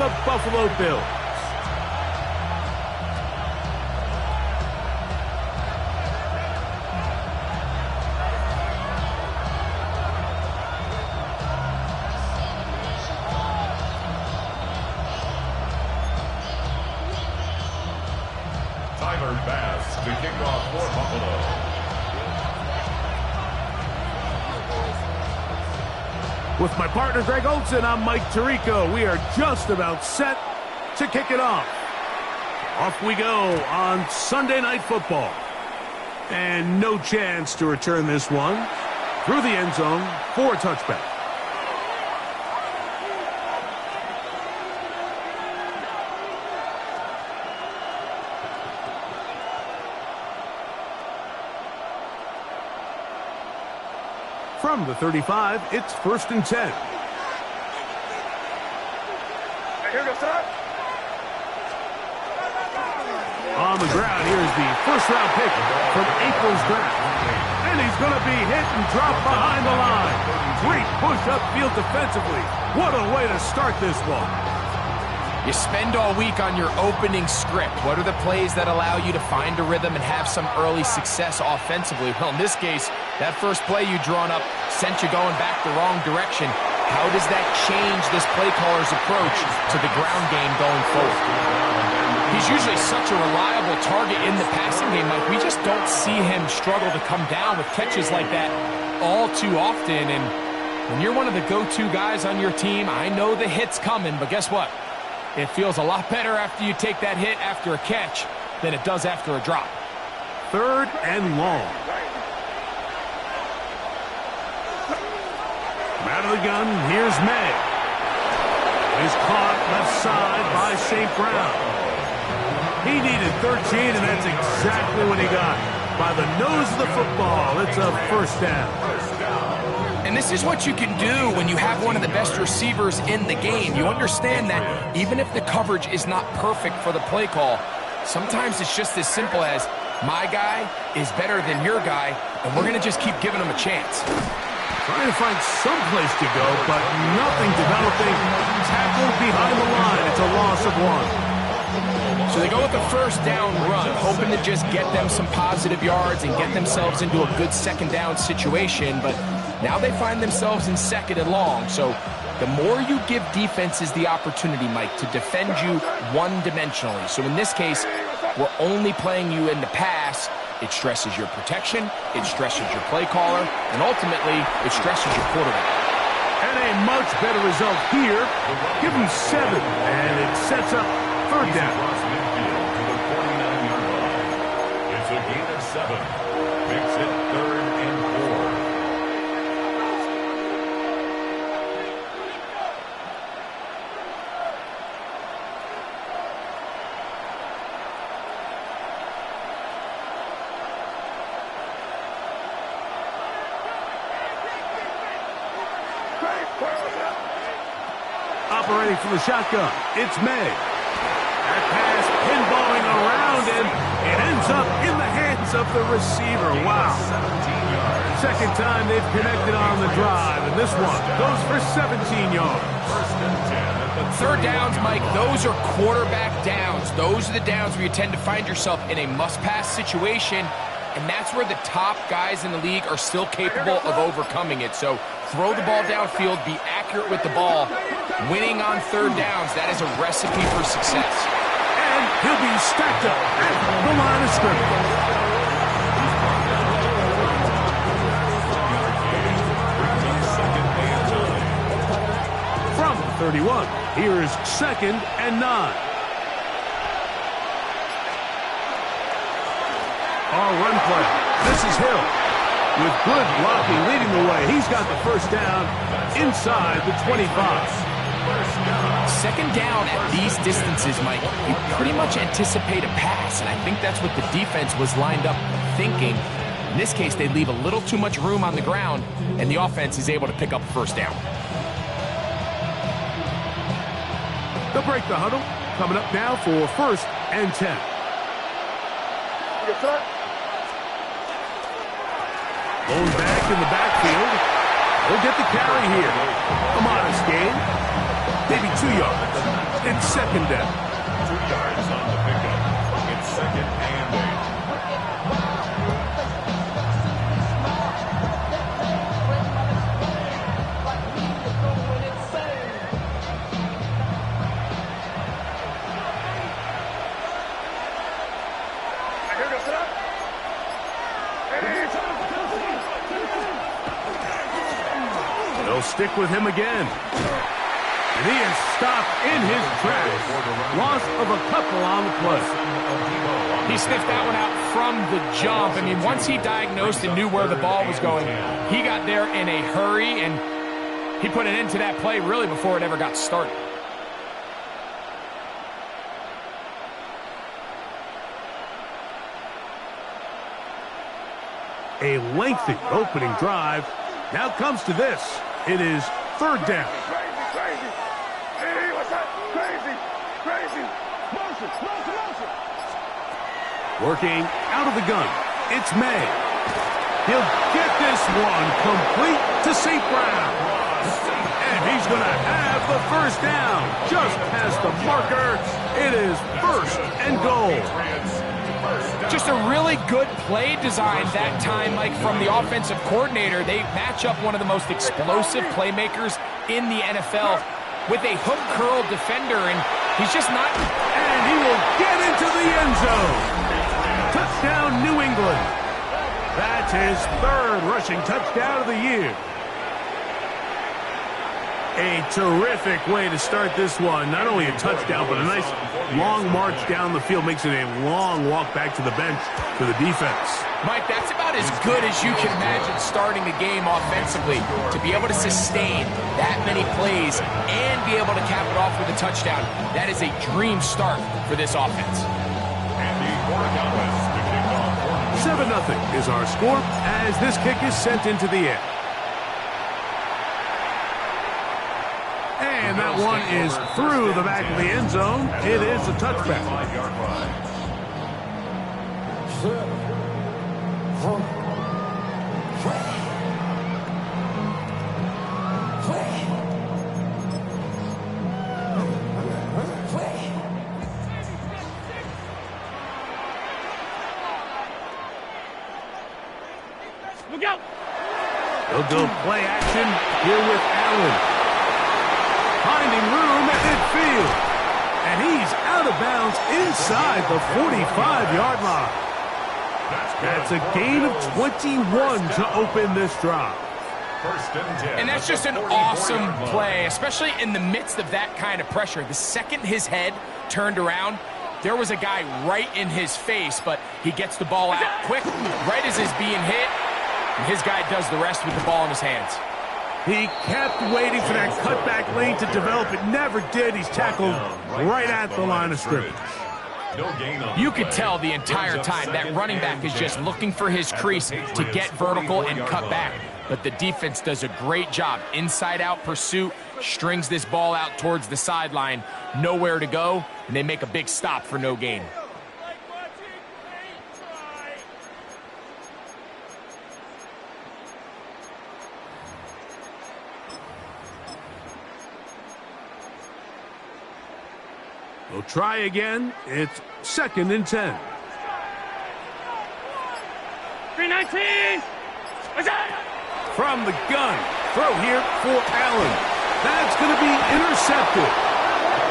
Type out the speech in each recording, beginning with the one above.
the Buffalo Bills. Tyler Bass to kick off for Buffalo. With my partner Greg Olson, I'm Mike Tirico. We are just about set to kick it off. Off we go on Sunday Night Football. And no chance to return this one through the end zone for a touchback. From the 35, it's 1st and 10. Here goes that. On the ground, here's the first-round pick from April's draft. And he's going to be hit and dropped behind the line. Great push upfield defensively. What a way to start this one. You spend all week on your opening script. What are the plays that allow you to find a rhythm and have some early success offensively? Well, in this case, that first play you drawn up sent you going back the wrong direction. How does that change this play caller's approach to the ground game going forward? He's usually such a reliable target in the passing game, Mike. We just don't see him struggle to come down with catches like that all too often. And when you're one of the go-to guys on your team, I know the hit's coming, but guess what? It feels a lot better after you take that hit after a catch than it does after a drop. 3rd and long. Out of the gun, here's May. He's caught left side by St. Brown. He needed 13, and that's exactly what he got. By the nose of the football, it's a 1st down. And this is what you can do when you have one of the best receivers in the game. You understand that even if the coverage is not perfect for the play call, sometimes it's just as simple as, my guy is better than your guy, and we're going to just keep giving him a chance. Trying to find some place to go, but nothing developing. Tackled behind the line. It's a loss of 1. So they go with the 1st down run, hoping to just get them some positive yards and get themselves into a good 2nd down situation, but now they find themselves in 2nd and long. So the more you give defenses the opportunity, Mike, to defend you one-dimensionally. So in this case, we're only playing you in the pass. It stresses your protection, it stresses your play caller, and ultimately, it stresses your quarterback. And a much better result here. Give him 7, and it sets up 3rd down. It's a gain of 7. Makes it 3rd and 4. Operating from the shotgun, it's May. That pass pinballing around him. It ends up in the hands of the receiver. Wow. 2nd time they've connected on the drive, and this one goes for 17 yards. 3rd downs, Mike, those are quarterback downs. Those are the downs where you tend to find yourself in a must-pass situation, and that's where the top guys in the league are still capable of overcoming it. So throw the ball downfield, be accurate with the ball. Winning on 3rd downs, that is a recipe for success. And he'll be stacked up at the line of scrimmage. From the 31, here's 2nd and 9. Our run play. This is Hill. With good blocking leading the way, he's got the 1st down inside the 25. 2nd down at these distances, Mike, you pretty much anticipate a pass, and I think that's what the defense was lined up thinking. In this case, they leave a little too much room on the ground, and the offense is able to pick up a 1st down. They'll break the huddle. Coming up now for 1st and 10. Going back in the backfield. He'll get the carry here. A modest gain. Maybe 2 yards. It's second down. 2 yards on the pickup. It's second and 8. They'll stick with him again. And he is stopped in his tracks. Loss of a couple on the play. He sniffed that one out from the jump. I mean, once he diagnosed and knew where the ball was going, he got there in a hurry, and he put an end to that play really before it ever got started. A lengthy opening drive. Now comes to this. It is third down. Crazy. Hey, what's that? Crazy. Motion. Working out of the gun. It's May. He'll get this one complete to St. Brown. And he's going to have the first down. Just past the marker. It is first and goal. Just a really good play design that time, Mike, from the offensive coordinator. They match up one of the most explosive playmakers in the NFL with a hook curl defender, and he's just not... And he will get into the end zone. Touchdown, New England. That's his third rushing touchdown of the year. A terrific way to start this one. Not only a touchdown, but a nice long march down the field. Makes it a long walk back to the bench for the defense. Mike, that's about as good as you can imagine starting a game offensively. To be able to sustain that many plays and be able to cap it off with a touchdown, that is a dream start for this offense. And the quarterback to kick off. 7-0 is our score as this kick is sent into the air. And that one is through the back of the end zone. It is a touchback. 35-yard line. Look out! They'll go play action here with Allen. Finding room at midfield. And he's out of bounds inside the 45-yard line. That's a gain of 21 to open this drive. First and 10. And that's just an awesome play, especially in the midst of that kind of pressure. The second his head turned around, there was a guy right in his face, but he gets the ball out quick, right as he's being hit, and his guy does the rest with the ball in his hands. He kept waiting for that cutback lane to develop. It never did. He's tackled right at the line of scrimmage. You could tell the entire time that running back is just looking for his crease to get vertical and cut back. But the defense does a great job. Inside-out pursuit, strings this ball out towards the sideline. Nowhere to go, and they make a big stop for no gain. We'll try again. It's second and 10. 319! From the gun. Throw here for Allen. That's going to be intercepted.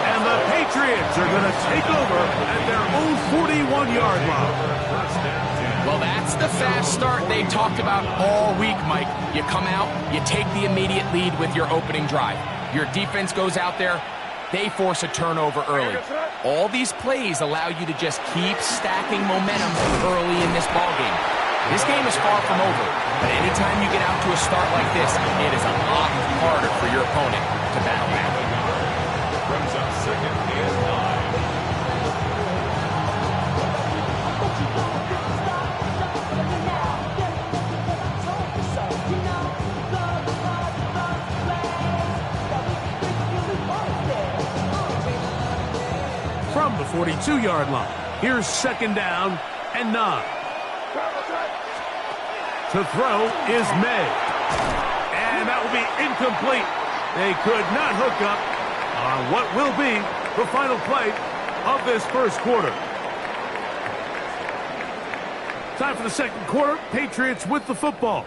And the Patriots are going to take over at their own 41-yard line. Well, that's the fast start they talked about all week, Mike. You come out, you take the immediate lead with your opening drive. Your defense goes out there, they force a turnover early. All these plays allow you to just keep stacking momentum early in this ballgame. This game is far from over, but anytime you get out to a start like this, it is a lot harder for your opponent to battle back. Brings up second and 9. From the 42-yard line, here's second down and 9. To throw is May. And that will be incomplete. They could not hook up on what will be The final play of this first quarter. Time for the second quarter. Patriots with the football,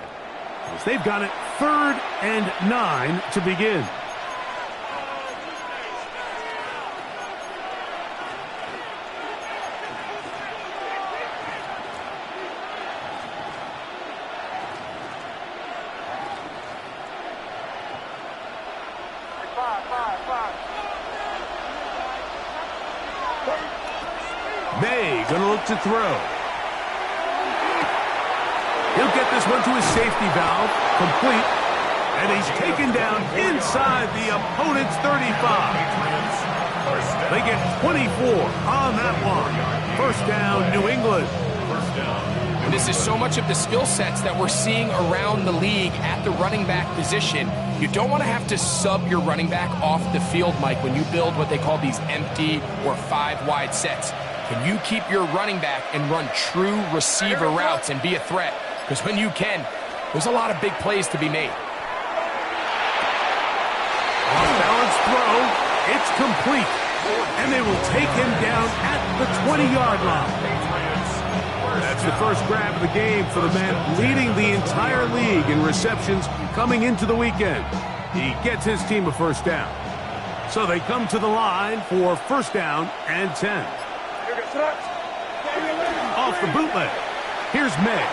as they've got it 3rd and 9 to begin. May gonna look to throw. He'll get this one to his safety valve, complete, and he's taken down inside the opponent's 35. They get 24 on that one. First down, New England. And this is so much of the skill sets that we're seeing around the league at the running back position. You don't want to have to sub your running back off the field, Mike, when you build what they call these empty or 5-wide sets. Can you keep your running back and run true receiver routes and be a threat? Because when you can, there's a lot of big plays to be made. Off-balance throw. It's complete. And they will take him down at the 20-yard line. That's the first grab of the game for the man leading the entire league in receptions coming into the weekend. He gets his team a first down. So they come to the line for first down and 10. Off the bootleg. Here's May.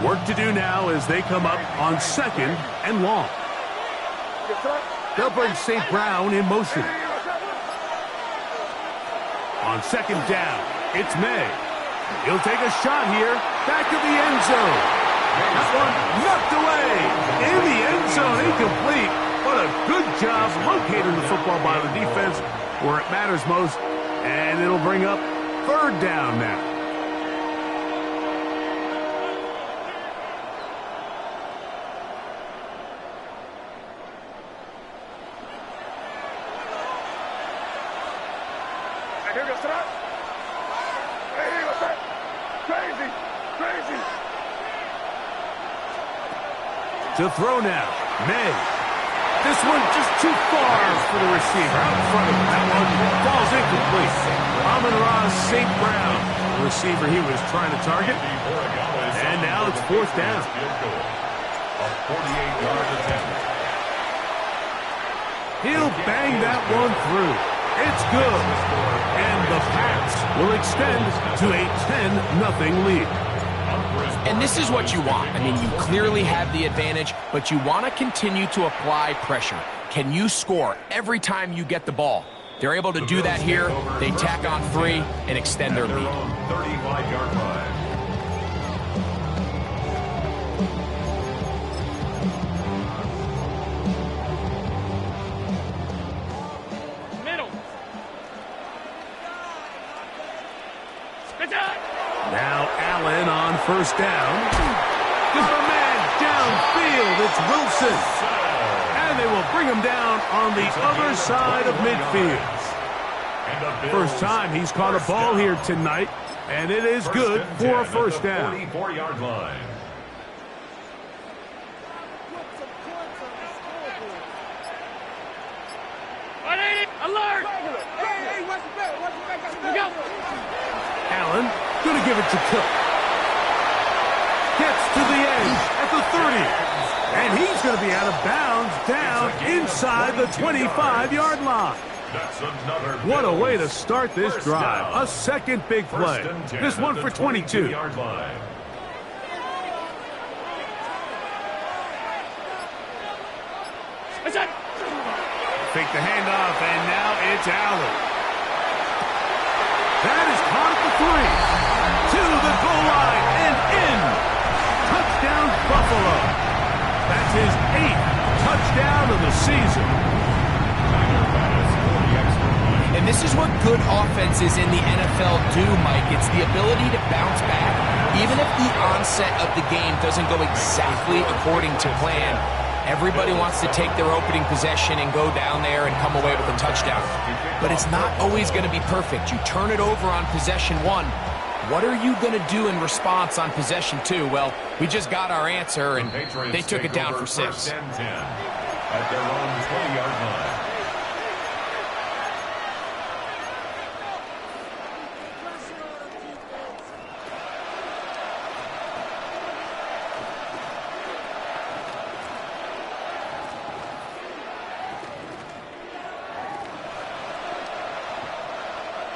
Work to do now as they come up on 2nd and long. They'll bring St. Brown in motion. On 2nd down, it's May. He'll take a shot here. Back to the end zone. That one knocked away. In the end zone, incomplete. What a good job locating the football by the defense where it matters most. And it'll bring up 3rd down now. To throw now, May. This one just too far for the receiver. Out in front of him. That one falls incomplete. Amon-Ra St. Brown, the receiver he was trying to target. And now it's 4th down. A 48-yard attempt. He'll bang that one through. It's good. And the pass will extend to a 10-0 lead. And this is what you want. I mean, you clearly have the advantage, but you want to continue to apply pressure. Can you score every time you get the ball? They're able to do that here. They tack on 3 and extend their lead. 35-yard line. Now Allen on first down. Give a man downfield. It's Wilson. And they will bring him down on the other side of midfield. First time he's caught a ball here tonight, and it is good for a first down. 44-yard line. Alert! Allen going to give it to Cook. Gets to the edge at the 30. And he's going to be out of bounds down inside the 25-yard line. What a way to start this drive. A second big play. This one for 22. Fake the handoff, and now it's Allen. That is caught at the 3. To the goal line and in. Touchdown, Buffalo. That's his 8th touchdown of the season. And this is what good offenses in the NFL do, Mike. It's the ability to bounce back Even if the onset of the game doesn't go exactly according to plan, everybody wants to take their opening possession and go down there and come away with a touchdown. But it's not always going to be perfect. You turn it over on possession 1. What are you going to do in response on possession 2? Well, we just got our answer, and they took it down for 6. At their own 20-yard line.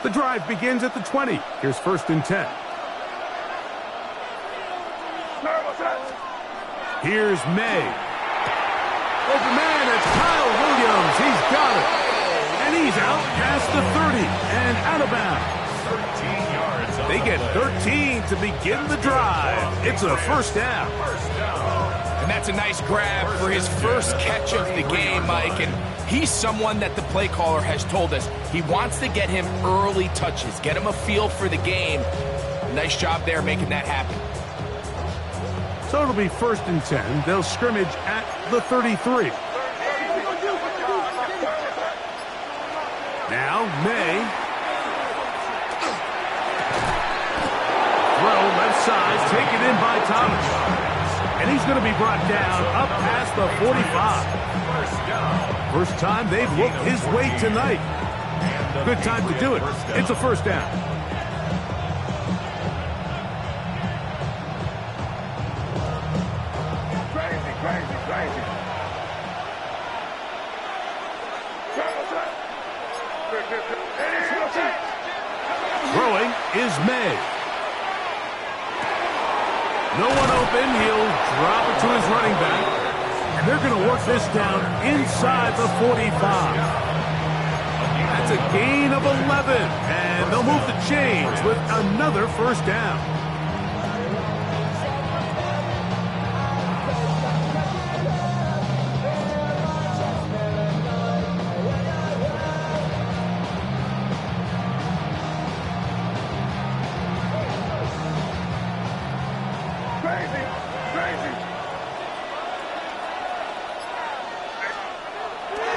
The drive begins at the 20. Here's 1st and 10. Here's May. Open man, it's Kyle Williams. He's got it. And he's out past the 30 and out of bounds. 13 yards. They get 13 to begin the drive. It's a 1st down. And that's a nice grab for his first catch of the game, Mike. And he's someone that the play caller has told us he wants to get him early touches, get him a feel for the game. Nice job there making that happen. So it'll be 1st and 10. They'll scrimmage at the 33. Now, May. Throw left side, taken in by Thomas. And he's going to be brought down up past the 45. First time they've looked his way tonight. Good time to do it. It's a 1st down. Throwing is May. No one open. He'll drop it to his running back. And they're going to work this down inside the 45. That's a gain of 11. And they'll move the chains with another 1st down.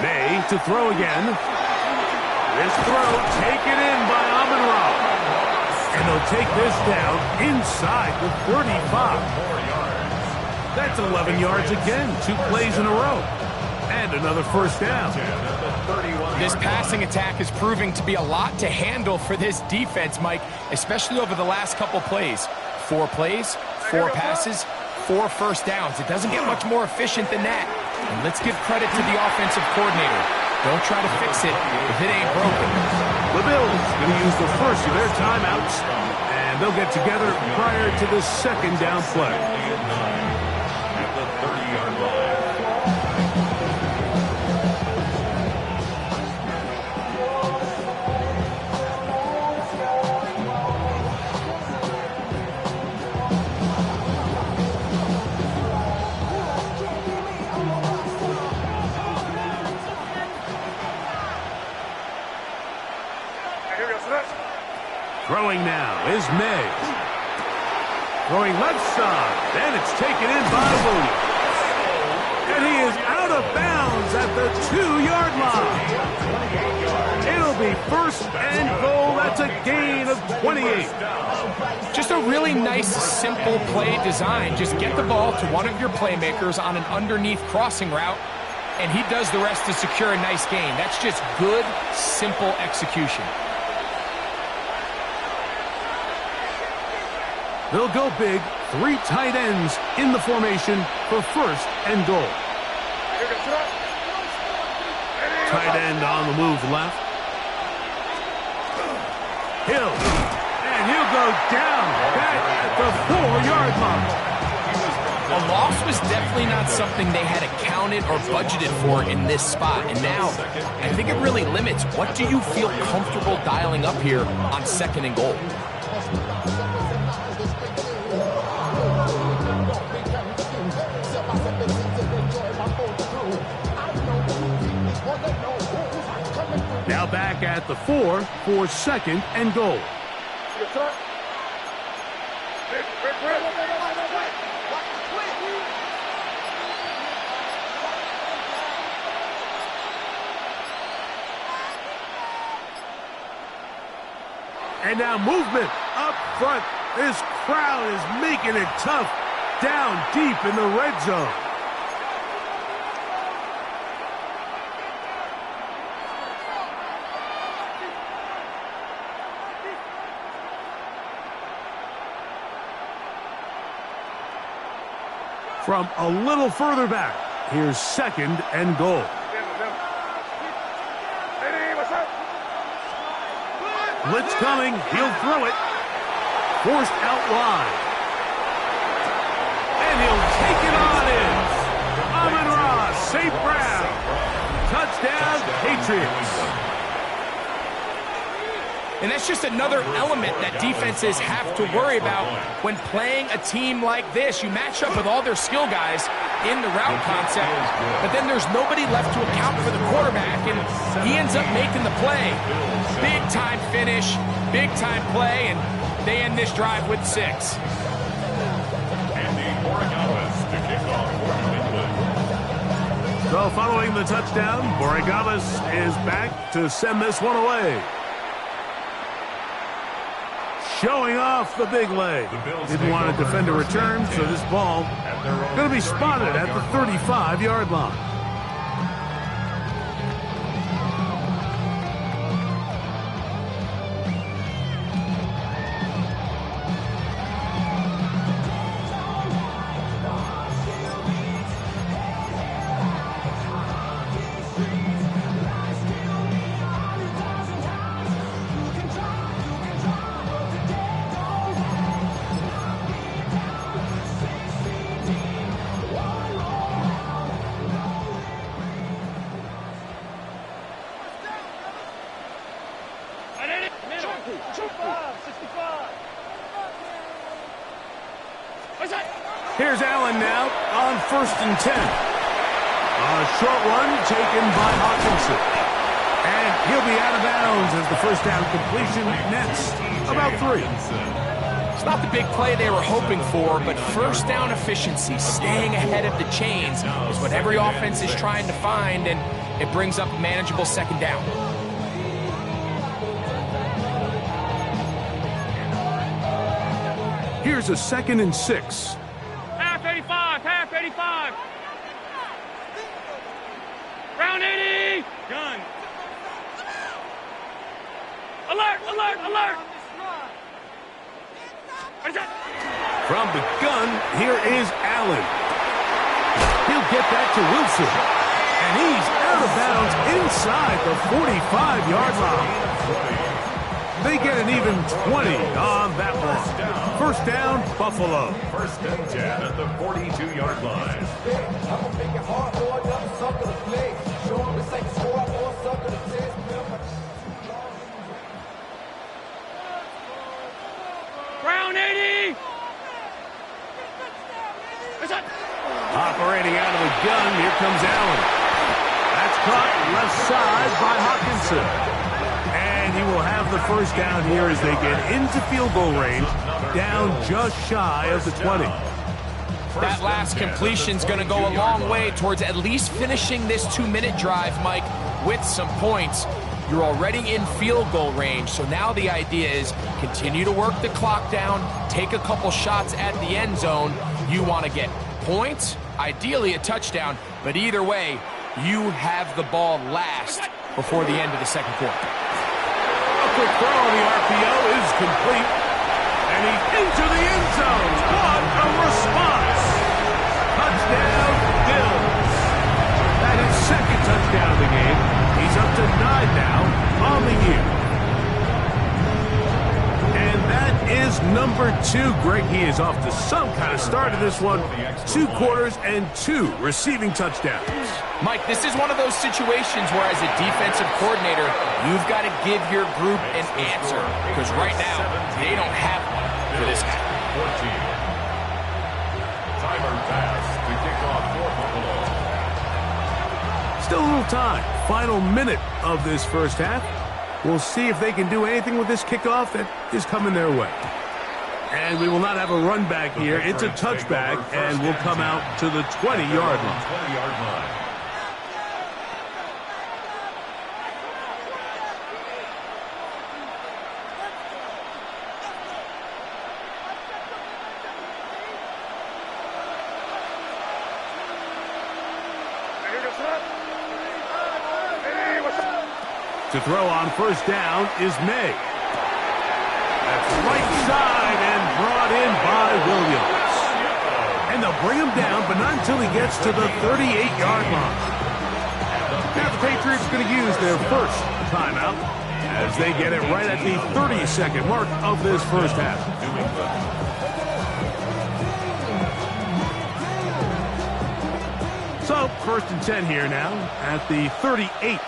May to throw again. This throw taken in by Amon-Ra. And they'll take this down inside the 35. That's 11 yards again. 2 plays in a row. And another 1st down. This passing attack is proving to be a lot to handle for this defense, Mike, especially over the last couple plays. 4 plays, 4 passes, 4 1st downs. It doesn't get much more efficient than that. And let's give credit to the offensive coordinator. Don't try to fix it if it ain't broken. The Bills going to use the first of their timeouts, and they'll get together prior to the 2nd down play. At the 30-yard line. Throwing now is May. Throwing left side, and it's taken in by Williams. And he is out of bounds at the 2-yard line. It'll be 1st and goal. That's a gain of 28. Just a really nice, simple play design. Just get the ball to one of your playmakers on an underneath crossing route, and he does the rest to secure a nice gain. That's just good, simple execution. They'll go big, 3 tight ends in the formation for 1st and goal. Tight end on the move left. Hill, and he'll go down back at the 4-yard line. A loss was definitely not something they had accounted or budgeted for in this spot. And now, I think it really limits what do you feel comfortable dialing up here on 2nd and goal. Now back at the 4 for 2nd and goal. And now movement up front. This crowd is making it tough down deep in the red zone. From a little further back, here's 2nd and goal. Blitz coming, he'll throw it. Forced out wide. And he'll take it on in. Amon-Ra, St. Brown. Touchdown, Patriots. And that's just another element that defenses have to worry about when playing a team like this. You match up with all their skill guys in the route concept, but then there's nobody left to account for the quarterback, and he ends up making the play. Big-time finish, big-time play, and they end this drive with 6. So following the touchdown, Borregales is back to send this one away. Showing off the big leg. Didn't want to defend a return, so this ball going to be spotted at the 35-yard line. Here's Allen now on 1st and 10. A short one taken by Hawkinson. And he'll be out of bounds as the first down completion nets about 3. It's not the big play they were hoping for, but first down efficiency, staying ahead of the chains, is what every offense is trying to find, and it brings up a manageable 2nd down. Here's a 2nd and 6. Half 85, half 85. Round 80. Gun. Alert, alert, alert. What is that? From the gun, here is Allen. He'll get that to Wilson. And he's out of bounds inside the 45-yard line. They get an even 20 on that one. First down, Buffalo. 1st and 10 at the 42-yard line. Round 80. Operating out of the gun, here comes Allen. That's caught left side by Hawkinson. And he will have the first down here as they get into field goal range, down just shy of the 20. That last completion's going to go a long way towards at least finishing this 2-minute drive, Mike, with some points. You're already in field goal range, so now the idea is continue to work the clock down, take a couple shots at the end zone. You want to get points, ideally a touchdown, but either way, you have the ball last before the end of the 2nd quarter. A quick throw on the RPO is complete, and he's into the end zone. What a response! Touchdown, Bills. That is 2nd touchdown of the game. He's up to 9 now on the year. And that is number 2. Greg, he is off to some kind of start in this one. 2 quarters and 2 receiving touchdowns. Mike, this is one of those situations where as a defensive coordinator, you've got to give your group an answer, because right now, they don't have one for this guy. 14. Timer pass to kick off for Buffalo. Still a little time. Final minute of this first half. We'll see if they can do anything with this kickoff that is coming their way. And we will not have a run back here. It's a touchback, and we'll come out to the 20-yard line. 20-yard line. To throw on first down is May. That's right side and brought in by Williams. And they'll bring him down, but not until he gets to the 38-yard line. Now the Patriots are going to use their first timeout as they get it right at the 30-second mark of this first half. So, first and 10 here now at the 38.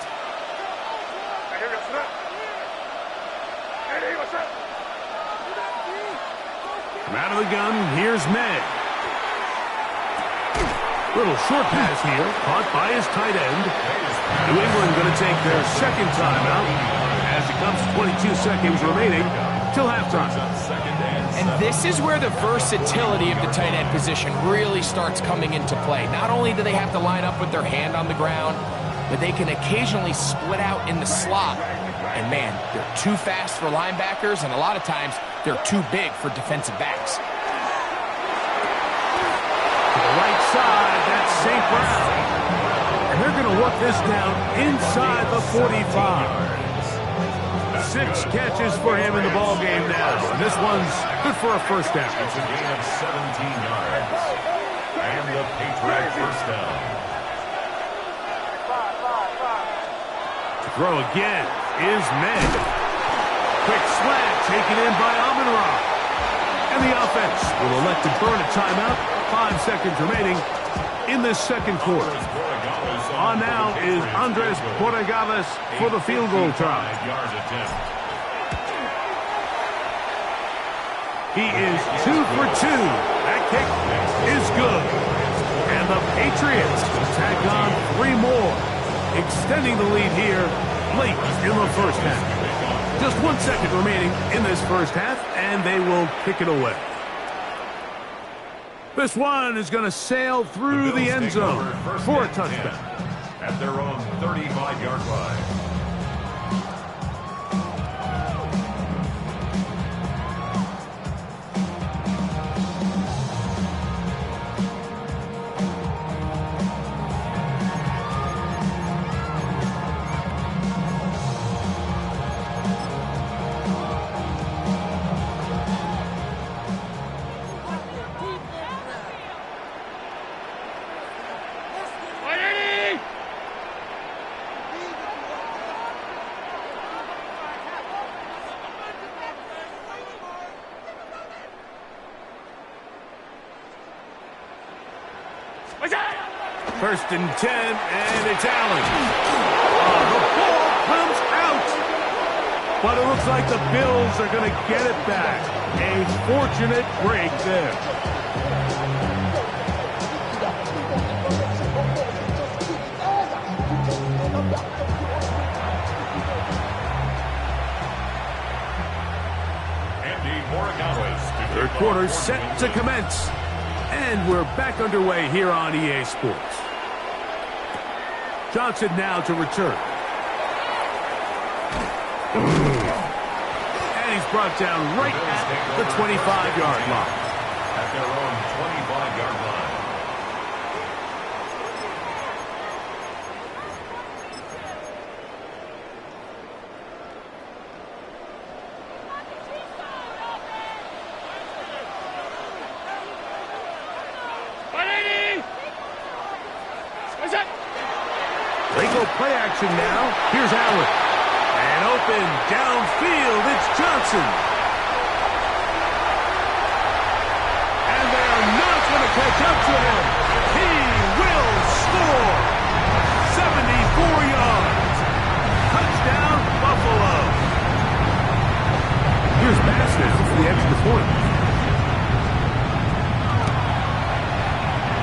From out of the gun, here's May. Little short pass here, caught by his tight end. New England going to take their second timeout as it comes to 22 seconds remaining till halftime. And this is where the versatility of the tight end position really starts coming into play. Not only do they have to line up with their hand on the ground, but they can occasionally split out in the slot. And man, they're too fast for linebackers, and a lot of times they're too big for defensive backs. To the right side, that's St. Brown. And they're going to work this down inside the 45. 6 catches for him in the ball game now. And this one's good for a first down. It's a gain of 17 yards. And the Patriots first down. To throw again is May. Quick slant taken in by Amon-Ra. And the offense will elect to burn a timeout. 5 seconds remaining in this second quarter. On now is Andres Borregales for the field goal try. He is 2 for 2. That kick is good. And the Patriots tack on 3 more, extending the lead here late in the first half. Just 1 second remaining in this first half, and they will kick it away. This one is going to sail through the end zone for a touchdown. At their own 35-yard line. First and 10, and it's Allen. The ball comes out. But it looks like the Bills are going to get it back. A fortunate break there. Third quarter set to commence. And we're back underway here on EA Sports. Johnson now to return. And he's brought down right at the 25-yard line. At their own 25-yard line. They go play action now. Here's Allen. And open downfield, it's Johnson. And they are not going to catch up to him. He will score. 74 yards. Touchdown, Buffalo. Here's Bass now for the extra point.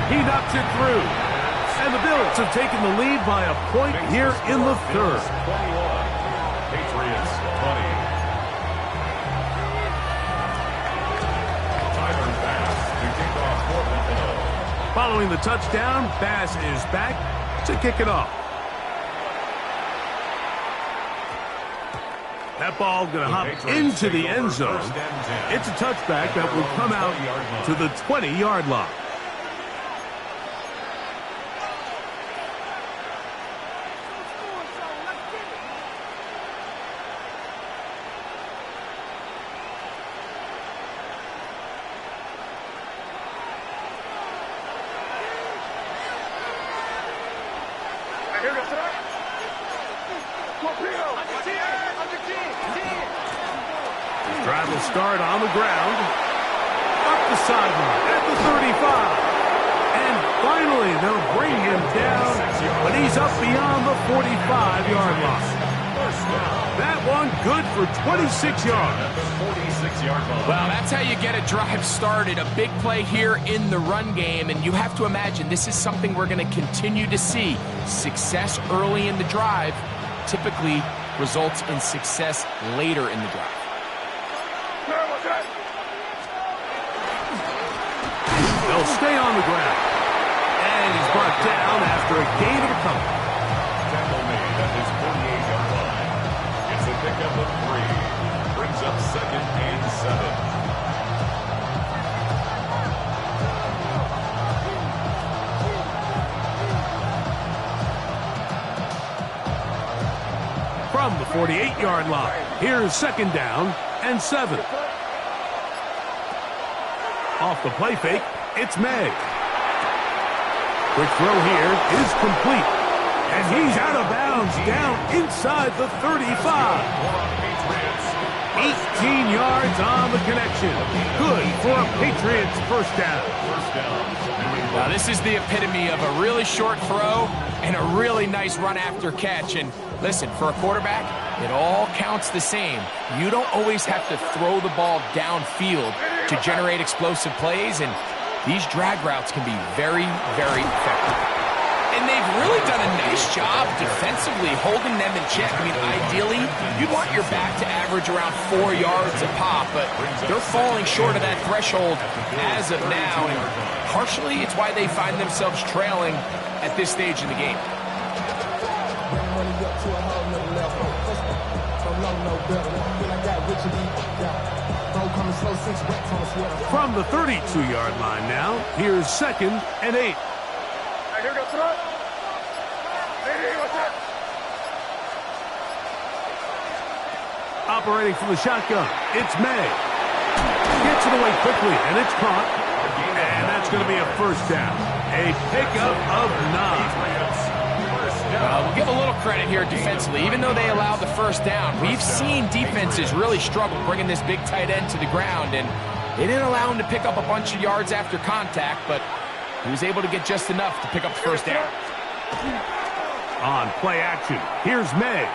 He knocks it through. And the Bills have taken the lead by a point here in the third. 21. Patriots 20. Following the touchdown, Bass is back to kick it off. That ball going to hop into the end zone. It's a touchback that will come out to the 20-yard line. Drive will start on the ground, up the sideline at the 35. And finally, they'll bring him down, but he's up beyond the 45-yard line. That one good for 26 yards. Well, that's how you get a drive started. A big play here in the run game, and you have to imagine this is something we're going to continue to see. Success early in the drive typically results in success later in the drive. They'll stay on the ground. And he's brought down after a gain of a couple. Tackle made at his 48-yard line. It's a pickup of 3. Brings up 2nd and 7. From the 48-yard line, here's 2nd down and 7. Off the play fake, it's May. Quick throw here is complete. And he's out of bounds down inside the 35. 18 yards on the connection. Good for a Patriots first down. Now, this is the epitome of a really short throw and a really nice run after catch. And listen, for a quarterback, it all counts the same. You don't always have to throw the ball downfield to generate explosive plays, and these drag routes can be very, very effective. And they've really done a nice job defensively holding them in check. I mean, ideally, you'd want your back to average around 4 yards a pop, but they're falling short of that threshold as of now, and partially it's why they find themselves trailing at this stage in the game. From the 32-yard line now, here's 2nd and 8. Operating from the shotgun, it's May. Gets it away quickly, and it's caught. And that's going to be a first down. A pickup of 9. We'll give a little credit here defensively. Even though they allowed the first down, we've seen defenses really struggle bringing this big tight end to the ground, and they didn't allow him to pick up a bunch of yards after contact, but he was able to get just enough to pick up the first down. On play action, here's May.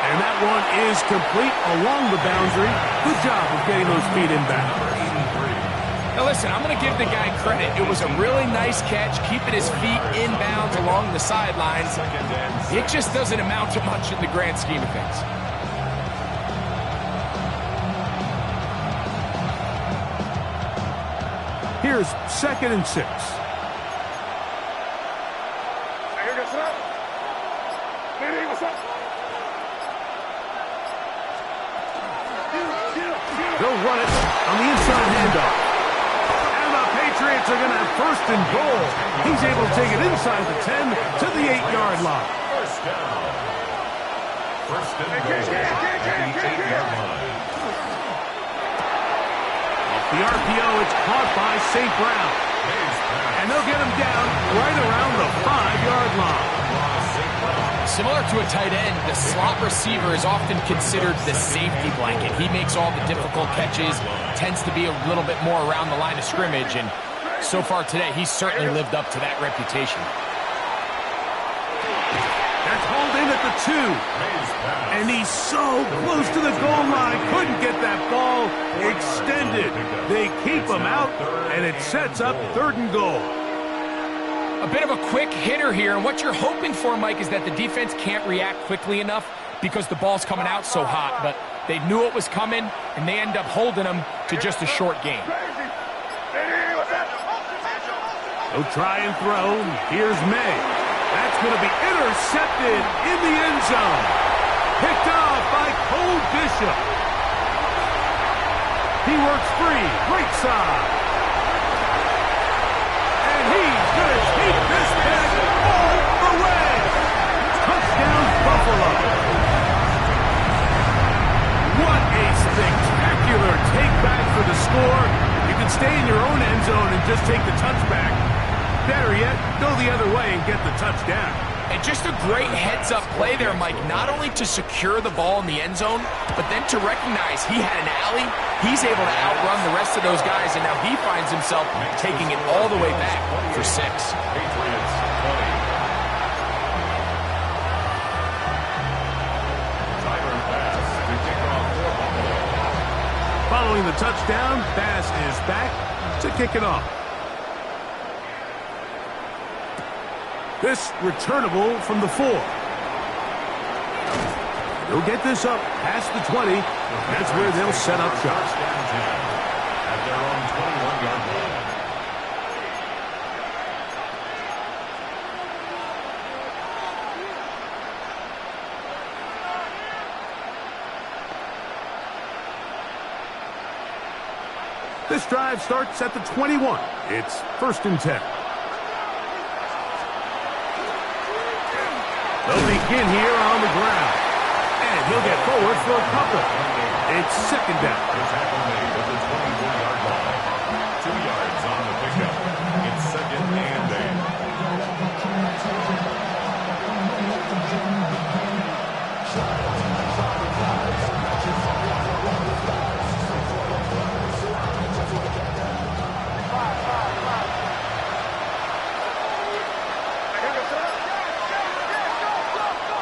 And that one is complete along the boundary. Good job of getting those feet inbound. Now listen, I'm going to give the guy credit. It was a really nice catch, keeping his feet inbounds along the sidelines. It just doesn't amount to much in the grand scheme of things. Here's 2nd and 6. They'll run it on the inside handoff. And the Patriots are going to have 1st and goal. He's able to take it inside the 10 to the 8-yard line. First down. 1st and goal at the 8-yard line. Off the RPO, it's caught by St. Brown. And they'll get him down right around the 5-yard line. Similar to a tight end, the slot receiver is often considered the safety blanket. He makes all the difficult catches, tends to be a little bit more around the line of scrimmage, and so far today, he's certainly lived up to that reputation. That's hauled in at the 2. And he's so close to the goal line, couldn't get that ball extended. They keep him out, and it sets up 3rd and goal. A bit of a quick hitter here, and what you're hoping for, Mike, is that the defense can't react quickly enough because the ball's coming out so hot, but they knew it was coming, and they end up holding them to just a short game. He'll try and throw. Here's May. That's going to be intercepted in the end zone. Picked off by Cole Bishop. He works free. Right side. And he's going to take this back all the way. Touchdown, Buffalo. What a spectacular take back for the score. You can stay in your own end zone and just take the touchback. Better yet, go the other way and get the touchdown. And just a great heads-up play there, Mike. Not only to secure the ball in the end zone, but then to recognize he had an alley. He's able to outrun the rest of those guys, and now he finds himself taking it all the way back for 6. Patriots 20. Sidearm pass to kick off for Buffalo. Following the touchdown, pass is back to kick it off. This returnable from the 4. They'll get this up past the 20. That's where they'll set up shop. At their own 21-yard line. This drive starts at the 21. It's 1st and 10. They'll begin here on the ground. And he'll get forward for a couple. It's 2nd down. The tackle made at the 24-yard line. 2 yards on the pickup. It's 2nd and 8.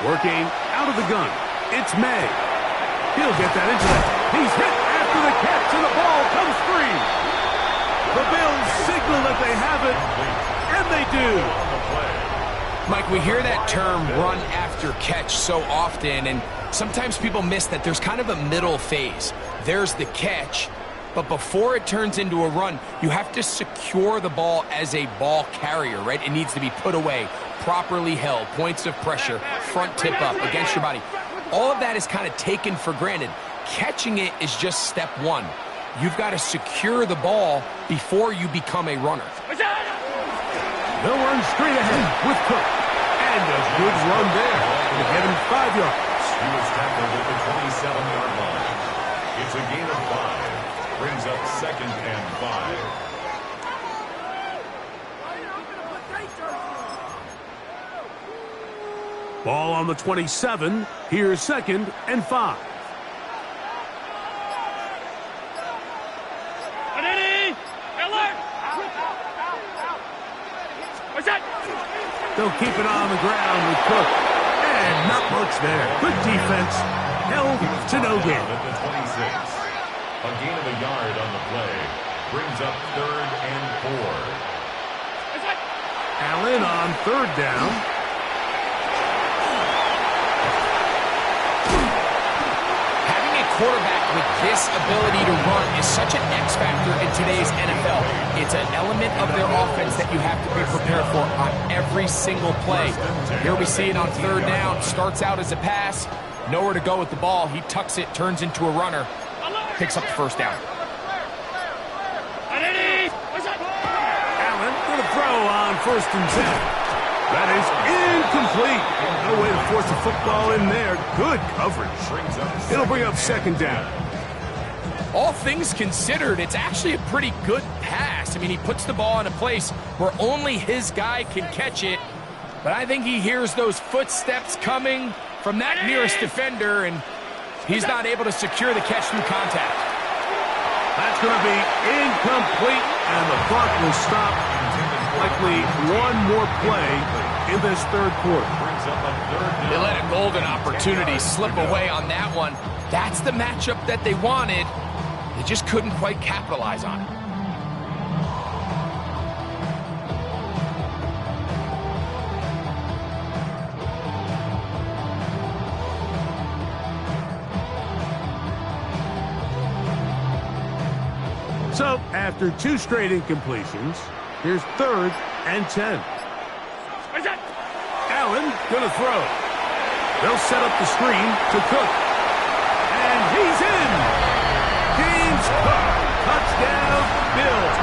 Working out of the gun. It's May. He'll get that into that. He's hit after the catch, and the ball comes free. The Bills signal that they have it, and they do. Mike, we hear that term run after catch so often, and sometimes people miss that there's kind of a middle phase. There's the catch, but before it turns into a run, you have to secure the ball as a ball carrier, right? It needs to be put away, properly held, points of pressure, front tip up against your body. All of that is kind of taken for granted. Catching it is just step 1. You've got to secure the ball before you become a runner. They'll run straight ahead with Cook. And a good run there. It'll get him 5 yards. He was tackled at the 27-yard line. It's a gain of 5. Brings up 2nd and 5. Ball on the 27. Here's 2nd and 5. They'll keep it on the ground with Cook. And not much there. Good defense. Held to no gain. At the 26. A gain of a yard on the play. Brings up 3rd and 4. Allen on 3rd down. Quarterback with this ability to run is such an X factor in today's NFL. It's an element of their offense that you have to be prepared for on every single play. Here we see it on 3rd down. Starts out as a pass. Nowhere to go with the ball. He tucks it, turns into a runner. Picks up the 1st down. Allen going to throw on 1st and 10. That is incomplete. No way to force a football in there. Good coverage. It'll bring up 2nd down. All things considered, it's actually a pretty good pass. I mean, he puts the ball in a place where only his guy can catch it. But I think he hears those footsteps coming from that nearest defender, and he's not able to secure the catch through contact. That's going to be incomplete, and the clock will stop. Likely one more play in this 3rd quarter. They let a golden opportunity slip away on that one. That's the matchup that they wanted. They just couldn't quite capitalize on it. So, after 2 straight incompletions, Here's 3rd and 10. Allen gonna throw. They'll set up the screen to Cook. And he's in. James Cook. Touchdown, Bills.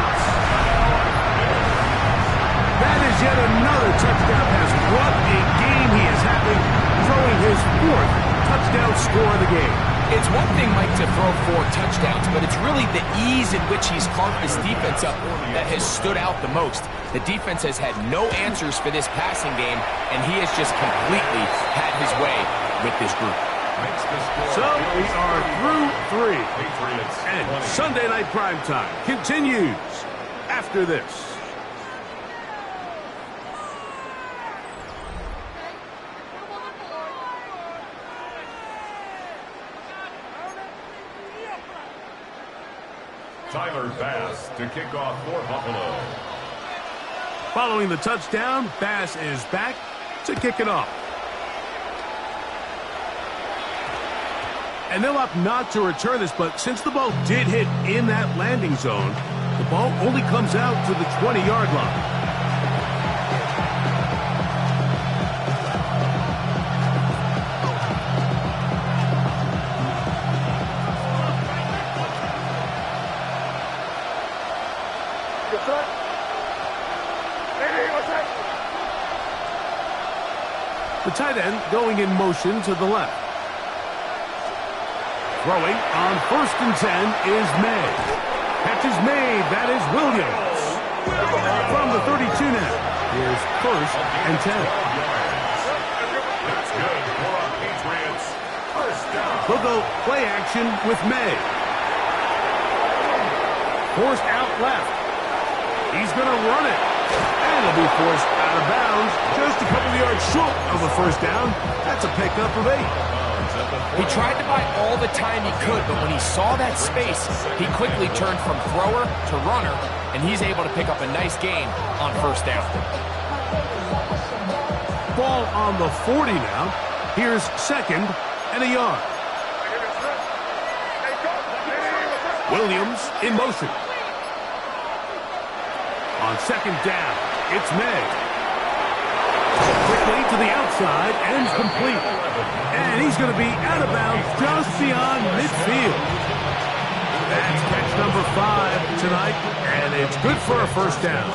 That is yet another touchdown pass. What a game he is having, throwing his 4th touchdown score of the game. It's one thing, Mike, to throw 4 touchdowns, but it's really the ease in which he's carved this defense up that has stood out the most. The defense has had no answers for this passing game, and he has just completely had his way with this group. So we are through 3. And Sunday Night Primetime continues after this. Tyler Bass to kick off for Buffalo. Following the touchdown, Bass is back to kick it off. And they'll opt not to return this, but since the ball did hit in that landing zone, the ball only comes out to the 20-yard line. The tight end going in motion to the left. Throwing on 1st and 10 is May. Catch is made. That is Williams. From the 32 now. Here's 1st and 10. That's good for our Patriots. First down. They'll go play action with May. Forced out left. He's going to run it. And he'll be forced out of bounds. Just a couple of yards short of a first down. That's a pickup of 8. He tried to buy all the time he could, but when he saw that space, he quickly turned from thrower to runner, and he's able to pick up a nice gain on first down. Ball on the 40 now. Here's 2nd and a yard. Williams in motion. On 2nd down, it's May. Quickly to the outside and complete. And he's going to be out of bounds just beyond midfield. That's catch number 5 tonight, and it's good for a first down.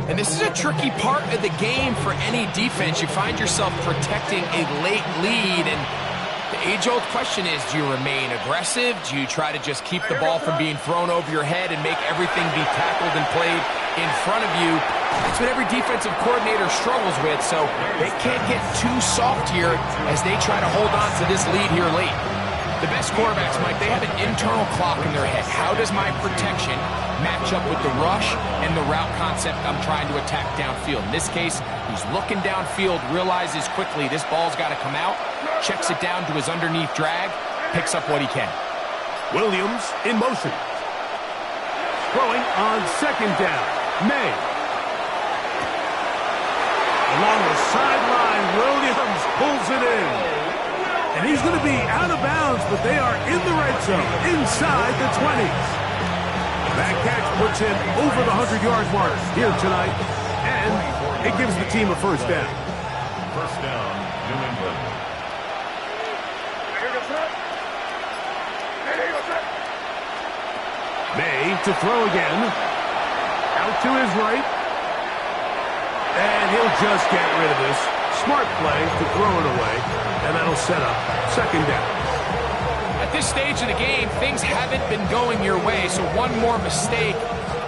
And this is a tricky part of the game for any defense. You find yourself protecting a late lead, and the age-old question is, do you remain aggressive? Do you try to just keep the ball from being thrown over your head and make everything be tackled and played in front of you? That's what every defensive coordinator struggles with, so they can't get too soft here as they try to hold on to this lead here late. The best quarterbacks, Mike, they have an internal clock in their head. How does my protection match up with the rush and the route concept I'm trying to attack downfield? In this case, he's looking downfield, realizes quickly this ball's got to come out, checks it down to his underneath drag, picks up what he can. Williams in motion. Throwing on 2nd down. May. Along the sideline, Williams pulls it in. And he's going to be out of bounds, but they are in the red zone, inside the 20s. That catch puts him over the 100-yard mark here tonight, and it gives the team a first down. First down, New England. May to throw again. Out to his right. And he'll just get rid of this. Smart play to throw it away, and that'll set up 2nd down. At this stage of the game, things haven't been going your way, so one more mistake,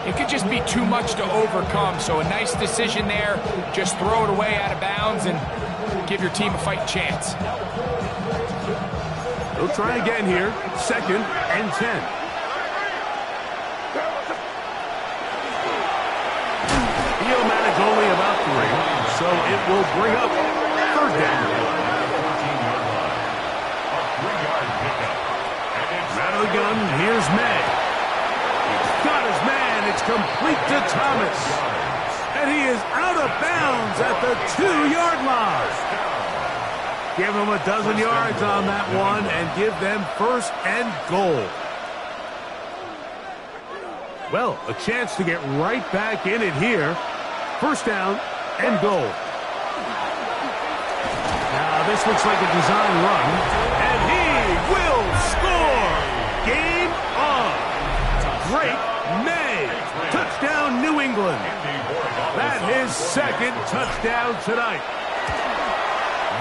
it could just be too much to overcome. So a nice decision there. Just throw it away out of bounds and give your team a fighting chance. They'll try again here. 2nd and 10. He'll manage only about 3, so it will bring up 3rd down. Out of the gun, here's May. He's got his man. It's complete to Thomas. And he is out of bounds at the 2-yard line. Give him a dozen yards on that one and give them 1st and goal. Well, a chance to get right back in it here. First down and goal. Now this looks like a design run, and he will score. Game on. Drake May. Touchdown, New England. That his second touchdown tonight.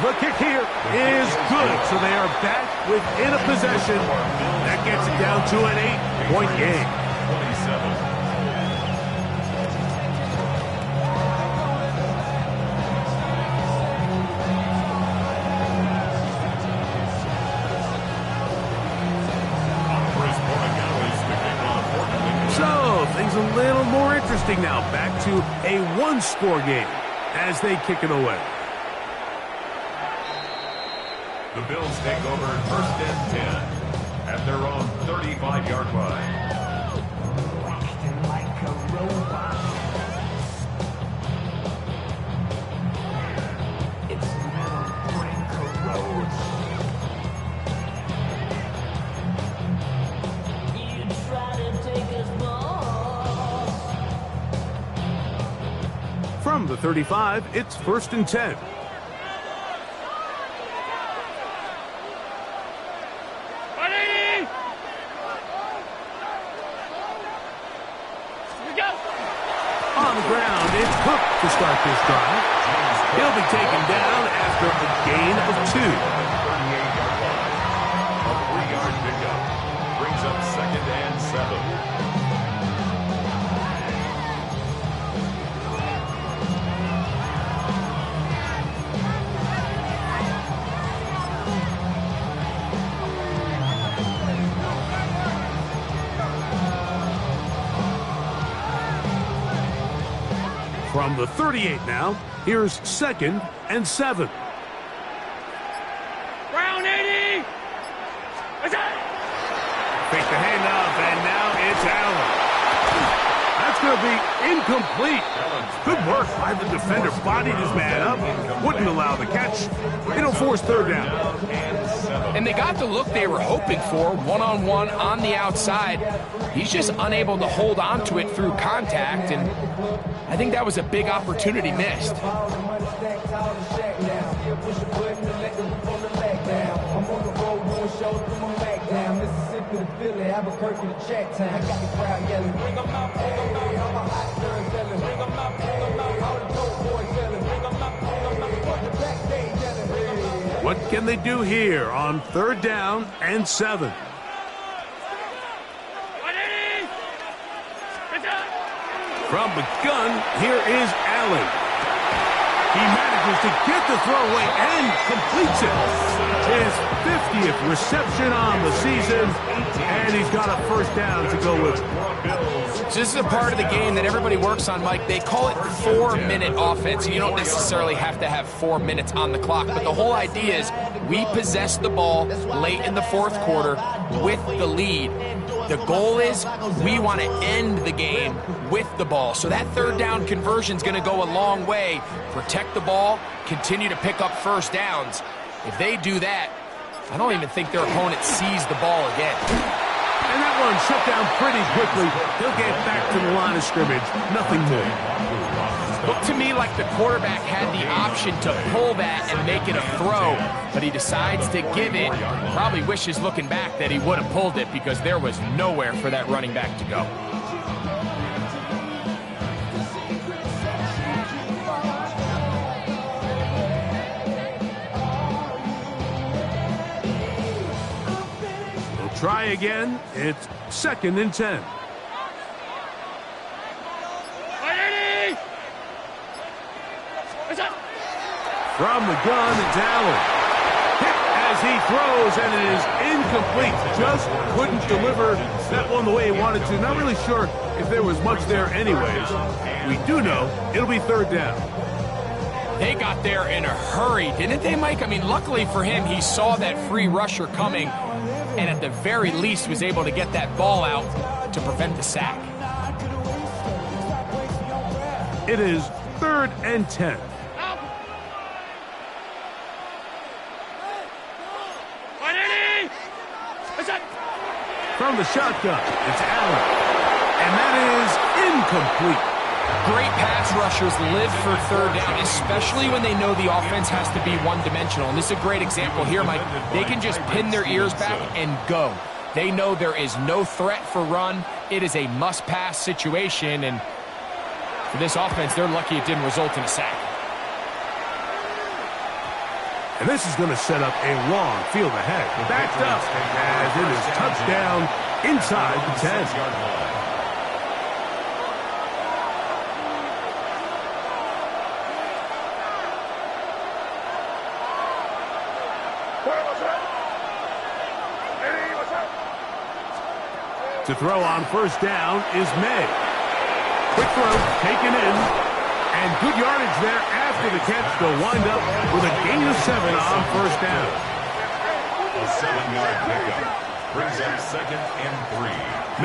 The kick here is good, so they are back within a possession. That gets it down to an 8-point game. 27. So, things a little more interesting now. Back to a one-score game as they kick it away. The Bills take over first and 10 at their own 35-yard line. From the 35, it's first and 10. On the ground, it's Cook to start this drive. He'll be taken down after a gain of 2. 38-yard line. A 3-yard pickup brings up second and 7. From the 38 now, here's second and 7. Round 80. Fake the handoff, and now it's Allen. That's going to be incomplete. Good work by the defender. Bodied his man up. Wouldn't allow the catch. It'll force third down. And they got the look they were hoping for, one-on-one on the outside. He's just unable to hold on to it through contact, and I think that was a big opportunity missed. What can they do here on third down and 7? From the gun, here is Allen. He manages to get the throw away and completes it. His 50th reception on the season, and he's got a first down to go with. So this is a part of the game that everybody works on, Mike. They call it 4-minute offense. You don't necessarily have to have 4 minutes on the clock, but the whole idea is we possess the ball late in the fourth quarter with the lead. The goal is we want to end the game with the ball. So that third down conversion is going to go a long way. Protect the ball, continue to pick up first downs. If they do that, I don't even think their opponent sees the ball again. And that one shut down pretty quickly. He'll get back to the line of scrimmage. Nothing more. Looked to me like the quarterback had the option to pull that and make it a throw, but he decides to give it. Probably wishes looking back that he would have pulled it because there was nowhere for that running back to go. We'll try again. It's second and 10. From the gun, it's Allen. Hit as he throws, and it is incomplete. Just couldn't deliver that one the way he wanted to. Not really sure if there was much there anyways. We do know it'll be third down. They got there in a hurry, didn't they, Mike? I mean, luckily for him, he saw that free rusher coming, and at the very least was able to get that ball out to prevent the sack. It is third and 10. From the shotgun, it's Allen. And that is incomplete. Great pass rushers live for third down, especially when they know the offense has to be one-dimensional. And this is a great example here, Mike. They can just pin their ears back and go. They know there is no threat for run. It is a must-pass situation, and for this offense, they're lucky it didn't result in a sack. And this is going to set up a long field ahead. Backed up as it is touchdown inside the 10. To throw on first down is May. Quick throw, taken in, and good yardage there after the catch. They'll wind up with a gain of 7 on first down. A 7-yard pickup brings up 2nd and 3.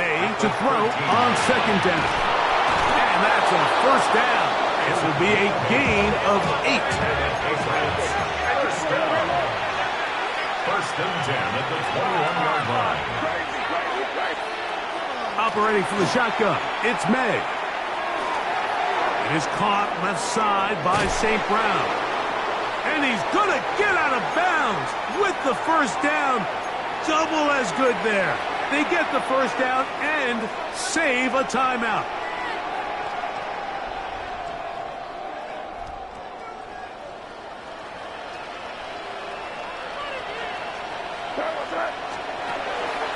May to throw on second down. And that's a first down. It will be a gain of 8. First and 10 at the 21-yard line. Operating from the shotgun, it's May. It is caught left side by St. Brown. And he's going to get out of bounds with the first down. Double as good there. They get the first down and save a timeout.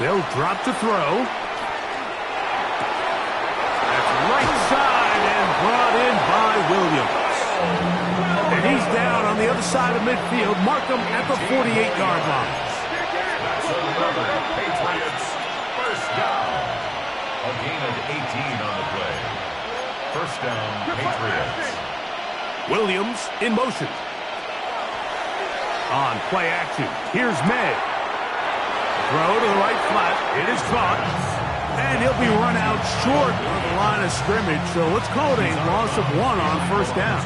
They'll drop to throw. Right side and brought in by Williams. And he's down on the other side of midfield. Mark him at the 48-yard line. That's another Patriots first down. A gain of 18 on the play. First down, Patriots. Williams in motion. On play action, here's May. Throw to the right flat. It is caught. And he'll be run out short of the line of scrimmage, so let's call it a loss of 1 on first down.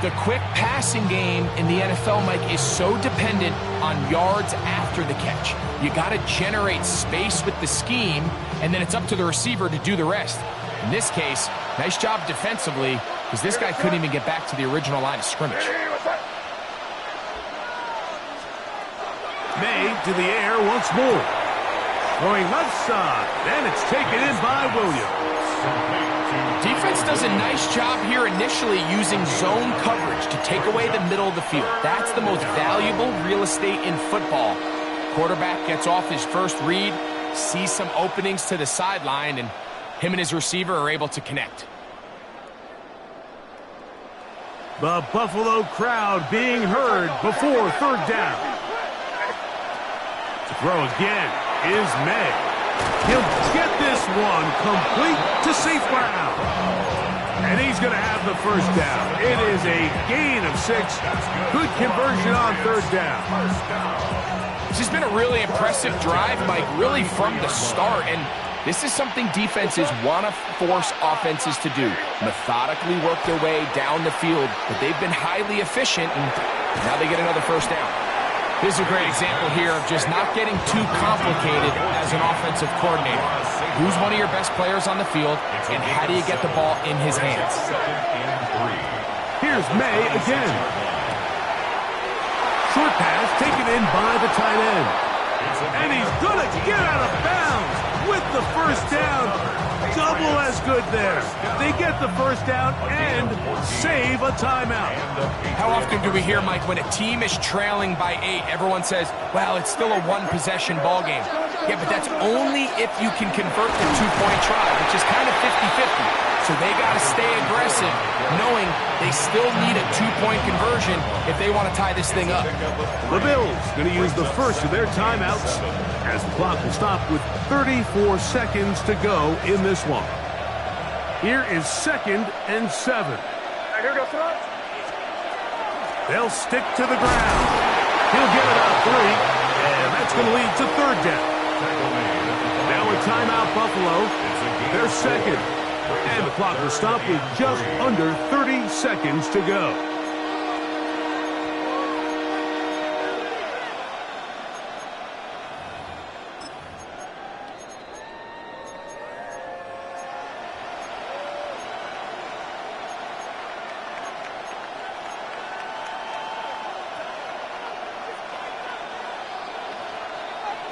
The quick passing game in the NFL, Mike, is so dependent on yards after the catch. You got to generate space with the scheme, and then it's up to the receiver to do the rest. In this case, nice job defensively, because this guy couldn't even get back to the original line of scrimmage. May to the air once more. Throwing left side, and it's taken in by Williams. Defense does a nice job here initially using zone coverage to take away the middle of the field. That's the most valuable real estate in football. Quarterback gets off his first read, sees some openings to the sideline, and him and his receiver are able to connect. The Buffalo crowd being heard before third down. To throw again is May. He'll get this one complete to St. Brown. And he's going to have the first down. It is a gain of 6. Good conversion on third down. This has been a really impressive drive, Mike, really from the start. And this is something defenses want to force offenses to do. Methodically work their way down the field. But they've been highly efficient, and now they get another first down. This is a great example here of just not getting too complicated as an offensive coordinator. Who's one of your best players on the field, and how do you get the ball in his hands? Here's May again. Short pass taken in by the tight end. And he's going to get out of bounds with the first down. Double as good there. They get the first down and save a timeout. How often do we hear, Mike, when a team is trailing by 8, everyone says, well, it's still a one-possession ball game. Yeah, but that's only if you can convert the two-point try, which is kind of 50-50. So they got to stay aggressive, knowing they still need a two-point conversion if they want to tie this thing up. The Bills going to use the first of their timeouts as the clock will stop with 34 seconds to go in this one. Here is 2nd and 7. They'll stick to the ground. He'll get about 3, and that's going to lead to third down. Now a timeout, Buffalo. They're second. And the clock will stop with just under 30 seconds to go.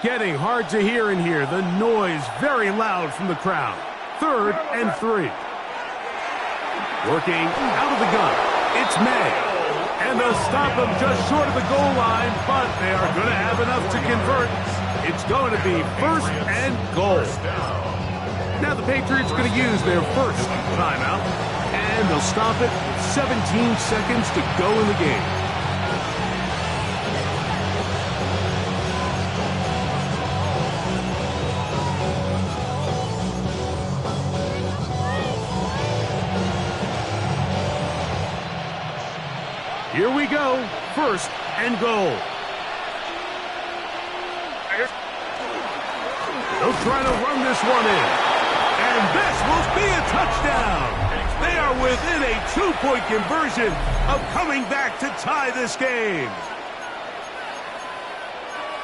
Getting hard to hear in here. The noise very loud from the crowd. 3rd and 3. Working out of the gun. It's May. And they'll stop him just short of the goal line, but they are going to have enough to convert. It's going to be 1st and goal. Now the Patriots are going to use their first timeout, and they'll stop it with 17 seconds to go in the game. Here we go. 1st and goal. They'll try to run this one in. And this will be a touchdown. They are within a 2-point conversion of coming back to tie this game.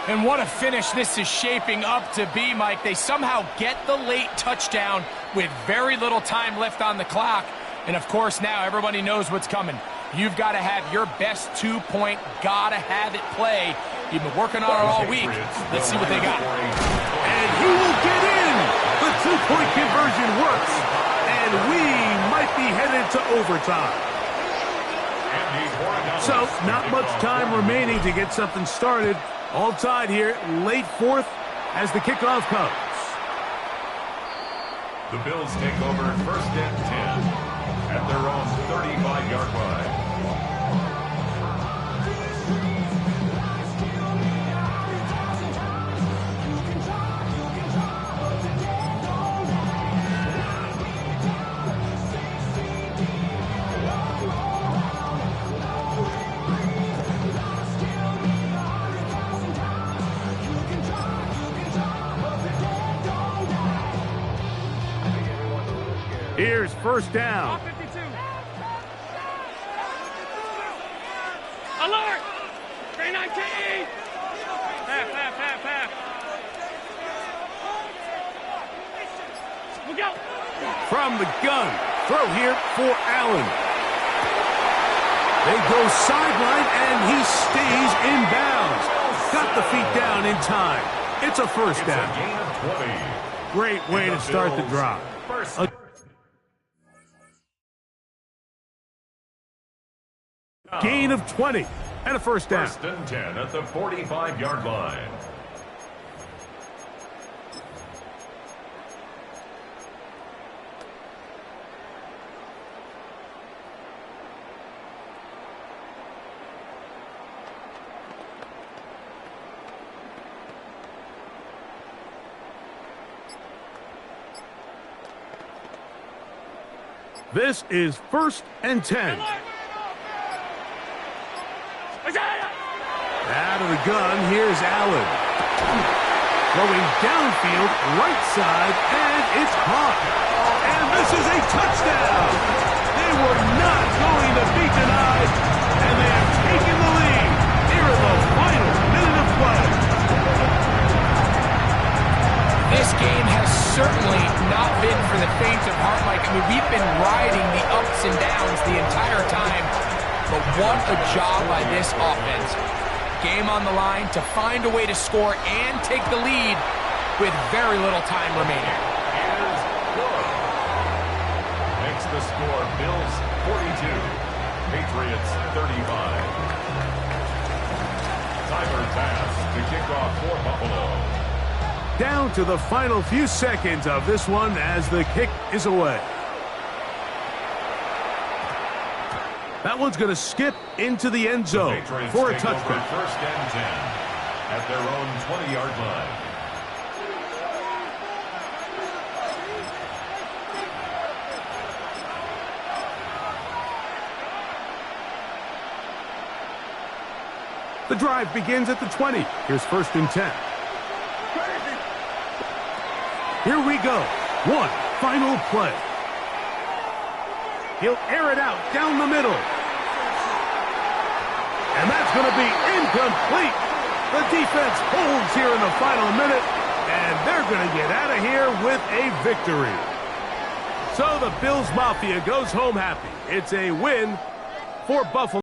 And what a finish this is shaping up to be, Mike. They somehow get the late touchdown with very little time left on the clock. And, of course, now everybody knows what's coming. You've got to have your best 2-point, gotta have it play. You've been working on it all week. Let's see what they got. And he will get in. The 2-point conversion works. And we might be headed to overtime. So, not much time remaining to get something started. All tied here, late 4th as the kickoff comes. The Bills take over 1st and 10 at their own 35-yard line. Here's 1st down. 52. Alert! 319! Half. We'll go. From the gun. Throw here for Allen. They go sideline, and he stays in bounds. Got the feet down in time. It's a 1st down. A gain of 20. Great way to start the drive. Gain of 20 and a 1st down. 1st and 10 at the 45-yard line. This is 1st and 10. Out of the gun, here's Allen. Throwing downfield, right side, and it's caught. And this is a touchdown. They were not going to be denied, and they have taken the lead here in the final minute of play. This game has certainly not been for the faint of heart, Mike. I mean, we've been riding the ups and downs the entire time, but what a job by this offense. Game on the line to find a way to score and take the lead with very little time remaining. Here's good. Makes the score Bills 42, Patriots 35. Timer pass to kick off for Buffalo. Down to the final few seconds of this one as the kick is away. That one's going to skip into the end zone for a touchdown. 1st and 10 at their own 20-yard line. The drive begins at the 20. Here's 1st and 10. Here we go. One final play. He'll air it out down the middle. And that's going to be incomplete. The defense holds here in the final minute, and they're going to get out of here with a victory. So the Bills Mafia goes home happy. It's a win for Buffalo.